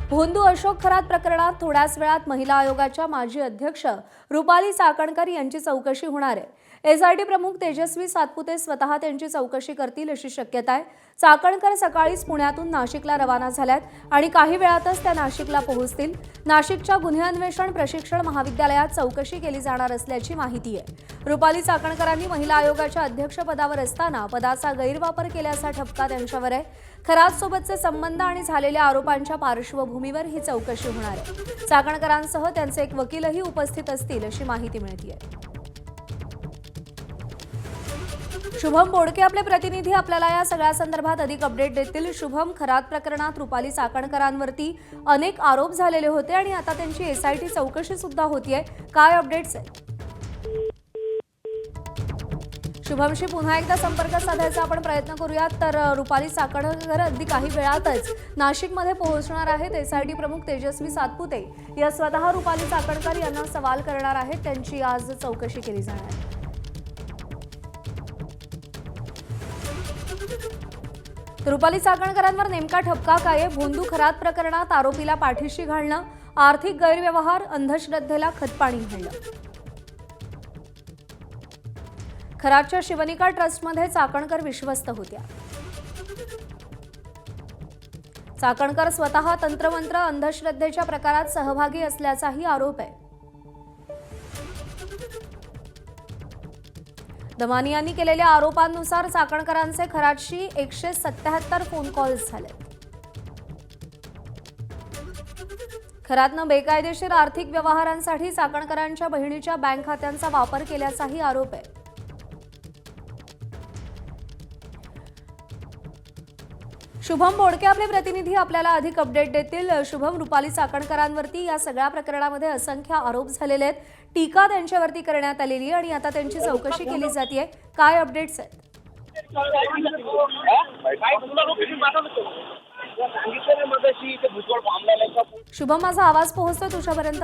भोंदू अशोक खरात प्रकरणात थोड्याच वेळात महिला आयोगाच्या माजी अध्यक्ष रुपाली चाकणकर यांची चौकशी होणार आहे। एसआयटी प्रमुख तेजस्वी सातपुते स्वतः त्यांची चौकशी करतील अशी शक्यता आहे। चाकणकर सकाळीच पुण्यातून नाशिकला रवाना झाल्यात आणि काही वेळातच त्या नाशिकला पोहोचतील। नाशिकच्या गुन्हे अन्वेषण प्रशिक्षण महाविद्यालयात चौकशी केली जाणार असल्याची माहिती आहे। रुपाली चाकणकरांनी महिला आयोगाच्या अध्यक्षपदावर असताना पदाचा गैरवापर केल्याचा ठपका त्यांच्यावर आहे। खरातसोबतचे संबंध आणि झालेल्या आरोपांच्या पार्श्वभूमीवर ही चौकशी होणार आहे। चाकणकरांसह त्यांचे एक वकीलही उपस्थित असतील अशी माहिती मिळते आहे। शुभम बोडके आपले प्रतिनिधी आपल्याला या सगळ्या संदर्भात अधिक अपडेट देतील। शुभम, खरात प्रकरणात रुपाली चाकणकरांवरती अनेक आरोप झालेले होते आणि आता त्यांची एसआयटी चौकशी सुद्धा होतीये, काय अपडेट्स आहेत? शुभमशी पुन्हा एकदा संपर्क साधायचा आपण प्रयत्न करूयात। तर रुपाली चाकणकर अगदी काही वेळातच नाशिकमध्ये पोहोचणार आहेत। एसआयटी प्रमुख तेजस्वी सातपुते या स्वतः रुपाली चाकणकर यांना सवाल करणार आहेत। त्यांची आज चौकशी केली जाणार आहे। रुपाली चाकणकरांवर नेमका ठपका काय आहे? भोंदू खरात प्रकरणात आरोपीला पाठीशी घालणं, आर्थिक गैरव्यवहार, अंधश्रद्धेला खतपाणी घालणं। खरातच्या शिवनिका ट्रस्टमध्ये चाकणकर विश्वस्त होत्या। चाकणकर स्वतः तंत्रमंत्र अंधश्रद्धेच्या प्रकारात सहभागी असल्याचाही आरोप आहे। दमानी यांनी केलेल्या आरोपांनुसार चाकणकरांचे खरातशी 177 फोन कॉल्स झाले। खरातनं बेकायदेशीर आर्थिक व्यवहारांसाठी चाकणकरांच्या बहिणीच्या बँक खात्यांचा वापर केल्याचाही आरोप आहे। शुभम बोडके आपले प्रतिनिधी आपल्याला अधिक अपडेट देतील। शुभम, रुपाली चाकणकरांवरती या सगळ्या प्रकरणामध्ये असंख्य आरोप झालेले आहेत, टीका त्यांच्यावरती करण्यात आलेली आहे आणि आता त्यांची चौकशी केली जाते, काय अपडेट्स आहेत? शुभम, माझा आवाज पोहोचतो तुझ्यापर्यंत?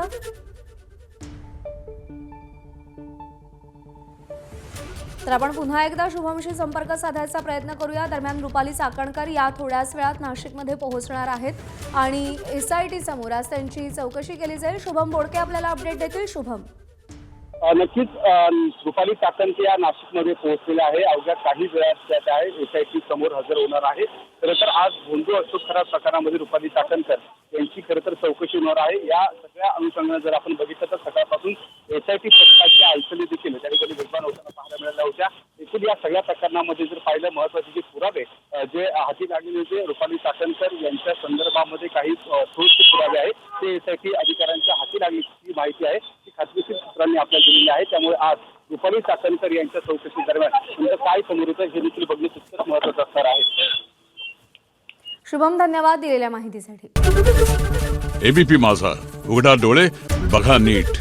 तर आपण पुन्हा एकदा शुभमशी संपर्क साधायचा प्रयत्न करूया। दरम्यान रुपाली चाकणकर या थोड्याच वेळात नाशिकमध्ये पोहोचणार आहेत आणि एसआयटी समोर आज त्यांची चौकशी केली जाईल। शुभम बोडके आपल्याला अपडेट देतील। शुभम, नक्कीच रुपाली चाकणकर या नाशिकमध्ये पोहोचलेल्या आहे। अवघ्या काही वेळात त्या एसआयटी समोर हजर होणार आहे। खरं तर आज भोंदू अशोक खरात प्रकरणामध्ये रुपाली चाकणकर यांची खरं तर चौकशी होणार आहे। या सगळ्या अनुषंगाने जर आपण बघितलं तर सकाळपासून एसआयटी पथकाच्या हालचाली देखील त्या ठिकाणी वेगवान होताना पाहायला मिळाल्या होत्या। एकूण या सगळ्या प्रकरणामध्ये जर पाहिलं महत्वाचे जे पुरावे जे हाती लागलेले होते रुपाली चाकणकर यांच्या संदर्भामध्ये काही ठोस पुरावे आहेत, ते एसआयटी अधिकाऱ्यांच्या हाती लागल्याची माहिती आहे, ती खात्रीशीर सूत्रांनी आपल्याला दिलेली आहे। त्यामुळे आज रुपाली चाकणकर यांच्या चौकशी दरम्यान म्हणजे काय समोर येतं हे देखील बघणे तितकंच महत्वाचं असणार आहे। शुभम, धन्यवाद दिलेल्या माहितीसाठी। एबीपी माझा, उघडा डोळे बघा नीट।